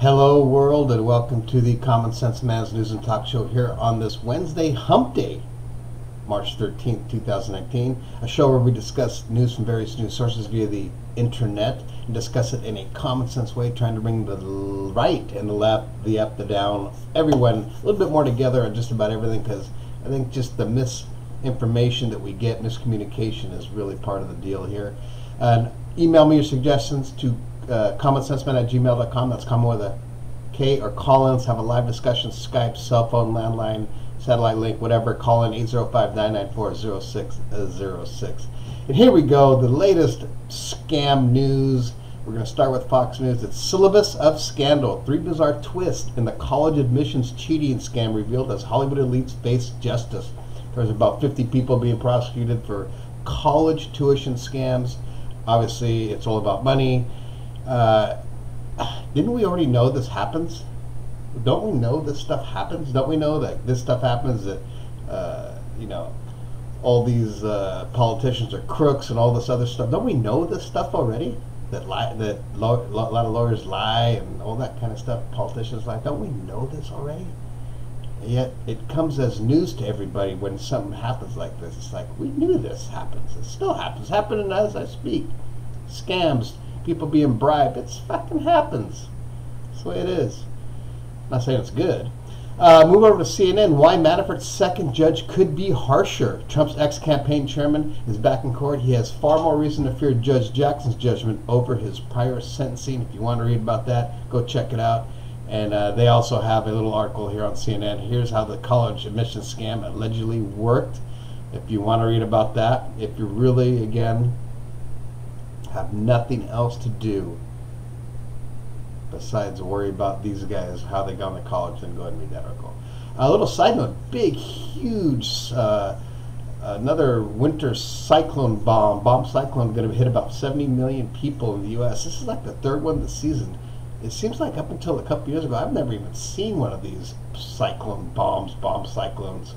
Hello world, and welcome to the Common Sense Man's News and Talk Show here on this Wednesday, Hump Day, March 13th, 2019. A show where we discuss news from various news sources via the internet and discuss it in a common sense way, trying to bring the right and the left, the up, the down, everyone a little bit more together on just about everything, because I think just the misinformation that we get, miscommunication, is really part of the deal here. And email me your suggestions to commonsenseman@gmail.com. That's common with a K, or call in. Let's have a live discussion. Skype, cell phone, landline, satellite link, whatever. Call in 805-994-0606. And here we go, the latest scam news. We're going to start with Fox News. It's syllabus of scandal. 3 bizarre twists in the college admissions cheating scam revealed as Hollywood elites face justice. There's about 50 people being prosecuted for college tuition scams. Obviously, it's all about money. Didn't we already know this happens? Don't we know this stuff happens? Don't we know that this stuff happens, that, all these politicians are crooks and all this other stuff? Don't we know this stuff already? That a lot of lawyers lie and all that kind of stuff, politicians lie. Don't we know this already? And yet it comes as news to everybody when something happens like this. It's like, we knew this happens. It still happens. It's happening as I speak. Scams, people being bribed. It fucking happens. That's the way it is. I'm not saying it's good. Move over to CNN. Why Manafort's second judge could be harsher. Trump's ex-campaign chairman is back in court. He has far more reason to fear Judge Jackson's judgment over his prior sentencing. If you want to read about that, go check it out. And they also have a little article here on CNN. Here's how the college admissions scam allegedly worked. If you want to read about that, if you really, again, have nothing else to do besides worry about these guys, how they got into college, then go ahead and read that article. A little side note, big, huge, another winter cyclone bomb cyclone going to hit about 70 million people in the U.S. This is like the third one this season. It seems like up until a couple years ago, I've never even seen one of these cyclone bomb cyclones,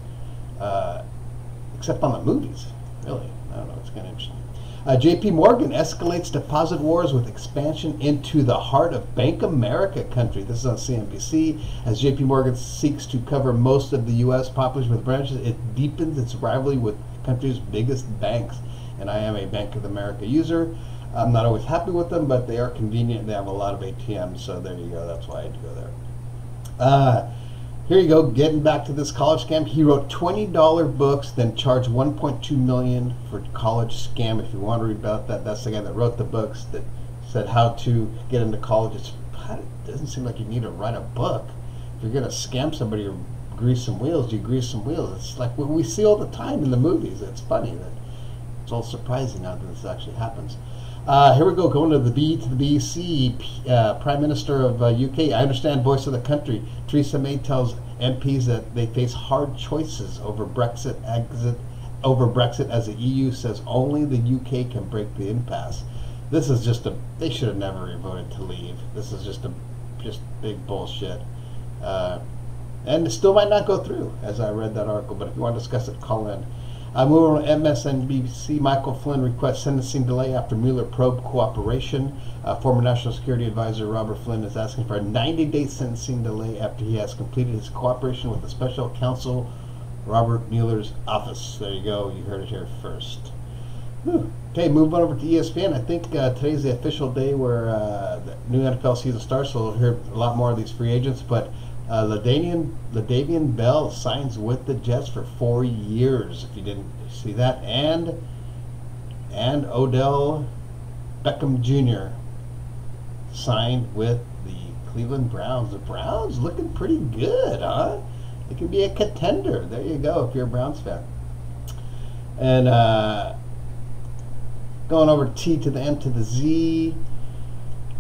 except on the movies, really. I don't know, it's kind of interesting. JP Morgan escalates deposit wars with expansion into the heart of Bank America country. This is on CNBC. As JP Morgan seeks to cover most of the U.S. population with branches, it deepens its rivalry with the country's biggest banks. And I am a Bank of America user. I'm not always happy with them, but they are convenient. They have a lot of ATMs, so there you go. That's why I go there. Here you go, getting back to this college scam. He wrote $20 books, then charged $1.2 million for college scam. If you want to read about that, that's the guy that wrote the books that said how to get into college. It doesn't seem like you need to write a book. If you're going to scam somebody or grease some wheels, you grease some wheels. It's like what we see all the time in the movies. It's funny that it's all surprising now that this actually happens. Here we go, going to the BC, Prime Minister of UK. I understand, voice of the country. Theresa May tells MPs that they face hard choices over Brexit as the EU says only the UK can break the impasse. This is they should have never voted to leave. This is just big bullshit. And it still might not go through, as I read that article, but if you want to discuss it, call in. Moving on to MSNBC, Michael Flynn requests sentencing delay after Mueller probe cooperation. Former National Security Advisor Robert Flynn is asking for a 90-day sentencing delay after he has completed his cooperation with the special counsel Robert Mueller's office. There you go. You heard it here first. Okay, moving on over to ESPN. I think today's the official day where the new NFL season starts, so we'll hear a lot more of these free agents, but LaDavian Bell signs with the Jets for 4 years, if you didn't see that. And Odell Beckham Jr. signed with the Cleveland Browns. The Browns looking pretty good, huh? It could be a contender. There you go, if you're a Browns fan. And going over T to the M to the Z.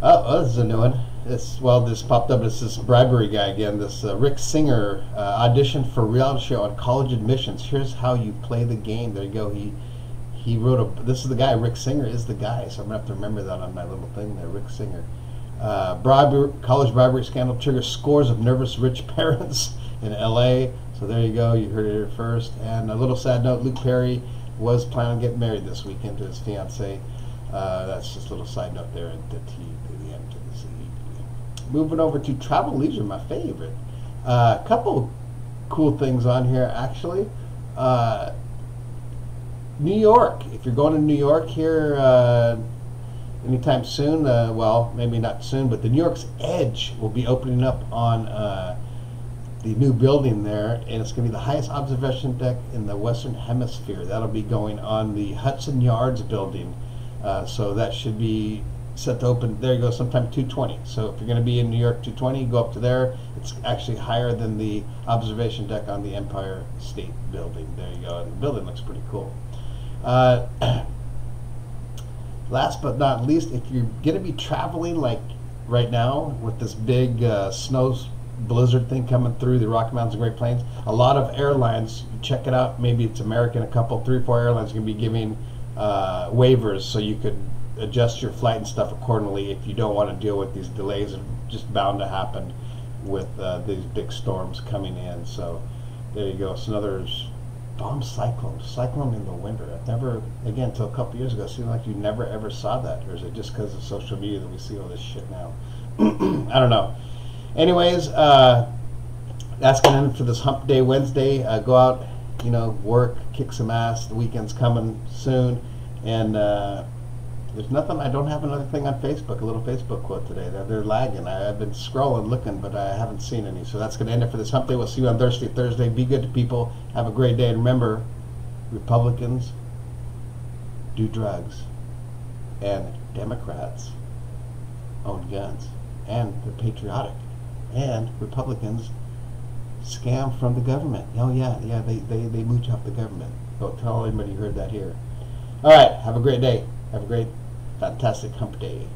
Oh, this is a new one. This popped up. It's this bribery guy again. This Rick Singer auditioned for a reality show on college admissions. Here's how you play the game. There you go. He wrote this is the guy. Rick Singer is the guy. So I'm gonna have to remember that on my little thing there. Rick Singer. College bribery scandal triggers scores of nervous rich parents in L.A. So there you go. You heard it here first. And a little sad note: Luke Perry was planning on getting married this weekend to his fiancee. That's just a little side note there at the T to the M to the Z. moving over to travel leisure, my favorite. A couple cool things on here, actually. New York. If you're going to New York here anytime soon, well, maybe not soon, but the New York's Edge will be opening up on the new building there, and it's going to be the highest observation deck in the Western Hemisphere. That'll be going on the Hudson Yards building, so that should be set to open. There you go, sometime 2/20. So if you're going to be in New York 2/20, go up to there. It's actually higher than the observation deck on the Empire State Building. There you go, and the building looks pretty cool. Last but not least, if you're going to be traveling like right now with this big snow blizzard thing coming through the Rocky Mountains and Great Plains, a lot of airlines, check it out, maybe it's American, a couple, 3 or 4 airlines are going to be giving waivers so you could adjust your flight and stuff accordingly if you don't want to deal with these delays that are just bound to happen with these big storms coming in. So there you go. It's another bomb cyclone in the winter. I've never, again, until a couple years ago, it seemed like you never ever saw that. Or is it just because of social media that we see all this shit now? I don't know. Anyways, that's going to end for this Hump Day Wednesday. Go out, work, kick some ass. The weekend's coming soon. And there's nothing, I don't have another thing on Facebook, a little Facebook quote today. They're lagging. I've been scrolling, looking, but I haven't seen any. So that's going to end it for this Hump Day. We'll see you on Thursday. Be good to people. Have a great day. And remember, Republicans do drugs, and Democrats own guns, and they're patriotic, and Republicans scam from the government. Oh yeah, they mooch off the government. Don't tell anybody you heard that here. All right, have a great day. Have a great, fantastic Hump Day.